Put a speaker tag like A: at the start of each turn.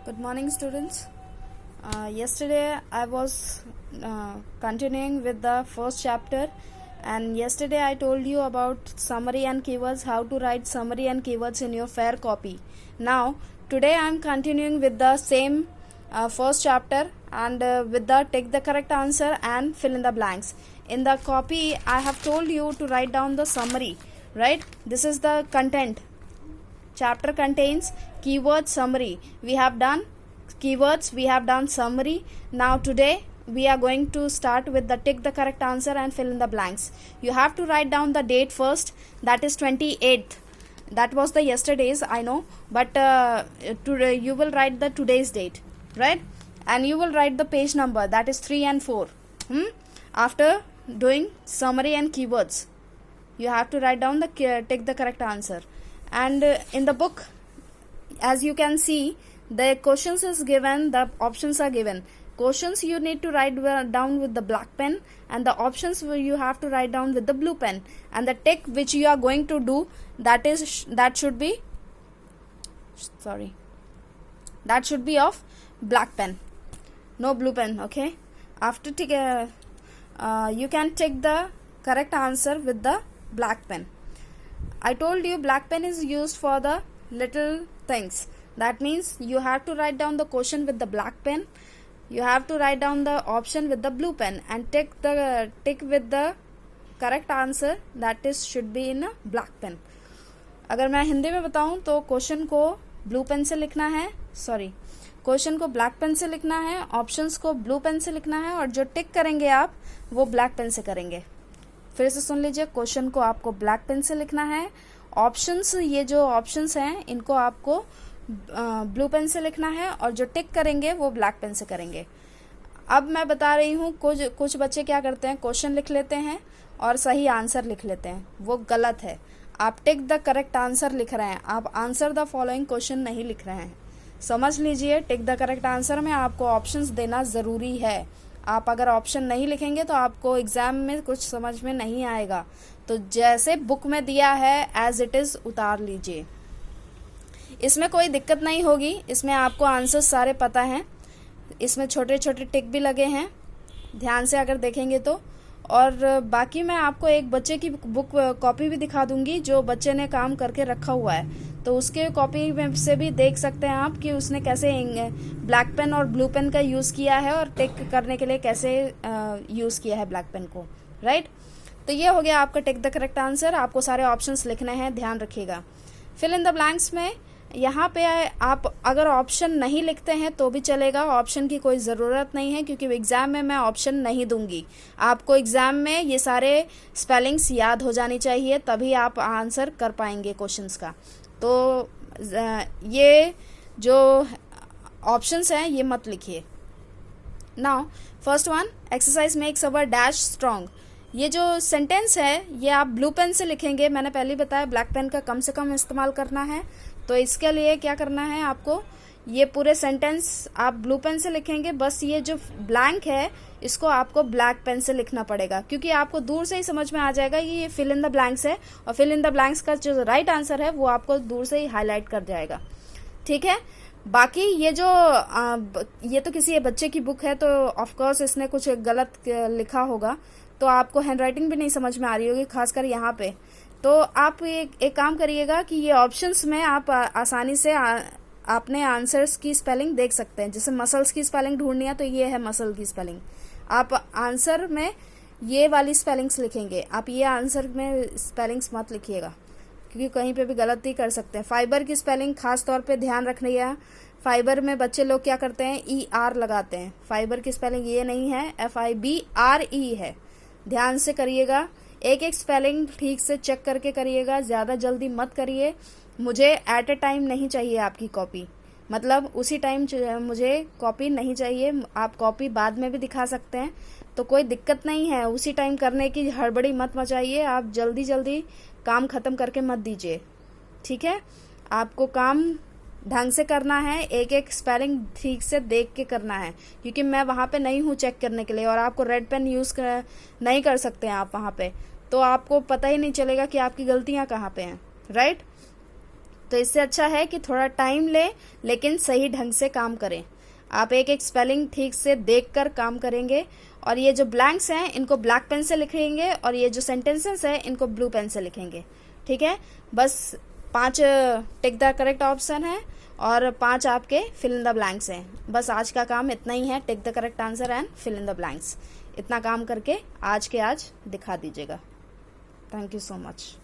A: Good morning, students. Yesterday I was continuing with the first chapter, and yesterday I told you about summary and keywords, how to write summary and keywords in your fair copy. Now, today I am continuing with the same first chapter and with the take the correct answer and fill in the blanks. In the copy, I have told you to write down the summary, right? This is the content. Chapter contains keyword summary. We have done keywords, we have done summary. Now today we are going to start with the tick the correct answer and fill in the blanks. You have to write down the date first, that is 28th. That was the yesterday's, I know, but today you will write the today's date, right? And you will write the page number, that is 3 and 4. After doing summary and keywords, you have to write down the tick the correct answer. And in the book, as you can see, the questions is given, the options are given. Questions you need to write down with the black pen, and the options you have to write down with the blue pen. And the tick which you are going to do, that should be of black pen, no blue pen. Okay, after tick you can tick the correct answer with the black pen. I told you black pen is used for the little things. That means you have to write down the question with the black pen, you have to write down the option with the blue pen, and tick with the correct answer, that is should be in a black pen. अगर मैं हिंदी में बताऊं तो question को blue pen से लिखना है, question को ब्लैक पेन से लिखना है, ऑप्शंस को ब्लू पेन से लिखना है, और जो टिक करेंगे आप वो ब्लैक पेन से करेंगे. फिर से सुन लीजिए, क्वेश्चन को आपको ब्लैक पेन से लिखना है, ऑप्शंस, ये जो ऑप्शंस हैं इनको आपको ब्लू पेन से लिखना है, और जो टिक करेंगे वो ब्लैक पेन से करेंगे. अब मैं बता रही हूँ, कुछ बच्चे क्या करते हैं, क्वेश्चन लिख लेते हैं और सही आंसर लिख लेते हैं. वो गलत है. आप टिक द करेक्ट आंसर लिख रहे हैं, आप आंसर द फॉलोइंग क्वेश्चन नहीं लिख रहे हैं. समझ लीजिए, टिक द करेक्ट आंसर में आपको ऑप्शंस देना ज़रूरी है. आप अगर ऑप्शन नहीं लिखेंगे तो आपको एग्जाम में कुछ समझ में नहीं आएगा. तो जैसे बुक में दिया है एज इट इज़ उतार लीजिए. इसमें कोई दिक्कत नहीं होगी, इसमें आपको आंसर्स सारे पता हैं. इसमें छोटे छोटे टिक भी लगे हैं, ध्यान से अगर देखेंगे तो. और बाकी मैं आपको एक बच्चे की बुक कॉपी भी दिखा दूंगी जो बच्चे ने काम करके रखा हुआ है. तो उसके कॉपी में से भी देख सकते हैं आप कि उसने कैसे ब्लैक पेन और ब्लू पेन का यूज़ किया है और टिक करने के लिए कैसे यूज़ किया है ब्लैक पेन को, राइट. तो ये हो गया आपका टिक द करेक्ट आंसर. आपको सारे ऑप्शंस लिखने हैं, ध्यान रखिएगा. फिल इन द ब्लैंक्स में यहाँ पे आप अगर ऑप्शन नहीं लिखते हैं तो भी चलेगा, ऑप्शन की कोई ज़रूरत नहीं है, क्योंकि एग्ज़ाम में मैं ऑप्शन नहीं दूंगी. आपको एग्ज़ाम में ये सारे स्पेलिंग्स याद हो जानी चाहिए, तभी आप आंसर कर पाएंगे क्वेश्चंस का. तो ये जो ऑप्शंस हैं ये मत लिखिए. Now first one, exercise makes अवर डैश स्ट्रॉन्ग. ये जो सेंटेंस है ये आप ब्लू पेन से लिखेंगे. मैंने पहले बताया ब्लैक पेन का कम से कम इस्तेमाल करना है. तो इसके लिए क्या करना है, आपको ये पूरे सेंटेंस आप ब्लू पेन से लिखेंगे. बस ये जो ब्लैंक है इसको आपको ब्लैक पेन से लिखना पड़ेगा, क्योंकि आपको दूर से ही समझ में आ जाएगा कि ये फिल इन द ब्लैंक्स है, और फिल इन द ब्लैंक्स का जो राइट आंसर है वो आपको दूर से ही हाईलाइट कर जाएगा. ठीक है. बाकी ये तो किसी बच्चे की बुक है, तो ऑफकोर्स इसने कुछ गलत लिखा होगा, तो आपको हैंडराइटिंग भी नहीं समझ में आ रही होगी, खासकर यहाँ पे. तो आप एक काम करिएगा कि ये ऑप्शंस में आप आसानी से अपने आंसर्स की स्पेलिंग देख सकते हैं. जैसे मसल्स की स्पेलिंग ढूंढनी है तो ये है मसल की स्पेलिंग. आप आंसर में ये वाली स्पेलिंग्स लिखेंगे, आप ये आंसर में स्पेलिंग्स मत लिखिएगा, क्योंकि कहीं पे भी गलती कर सकते हैं. फाइबर की स्पेलिंग खास तौर पे ध्यान रखनी है. फाइबर में बच्चे लोग क्या करते हैं, ER लगाते हैं. फाइबर की स्पेलिंग ये नहीं है, FIBRE है. ध्यान से करिएगा, एक एक स्पेलिंग ठीक से चेक करके करिएगा, ज़्यादा जल्दी मत करिए. मुझे एट ए टाइम नहीं चाहिए आपकी कॉपी, मतलब उसी टाइम मुझे कॉपी नहीं चाहिए. आप कॉपी बाद में भी दिखा सकते हैं, तो कोई दिक्कत नहीं है. उसी टाइम करने की हड़बड़ी मत मचाइए. आप जल्दी जल्दी काम ख़त्म करके मत दीजिए, ठीक है. आपको काम ढंग से करना है, एक एक स्पेलिंग ठीक से देख के करना है, क्योंकि मैं वहाँ पे नहीं हूँ चेक करने के लिए, और आपको रेड पेन यूज़ नहीं कर सकते हैं आप वहाँ पे. तो आपको पता ही नहीं चलेगा कि आपकी गलतियाँ कहाँ पे हैं, राइट. तो इससे अच्छा है कि थोड़ा टाइम ले लेकिन सही ढंग से काम करें। आप एक एक स्पेलिंग ठीक से देखकर काम करेंगे और ये जो ब्लैंक्स हैं इनको ब्लैक पेन से लिखेंगे और ये जो सेंटेंसेस हैं इनको ब्लू पेन से लिखेंगे। ठीक है, बस 5 टिक द करेक्ट ऑप्शन है और 5 आपके फिल इन द ब्लैंक्स हैं। बस आज का काम इतना ही है, tick the correct answer and fill in the blanks. इतना काम करके आज के आज दिखा दीजिएगा। Thank you so much.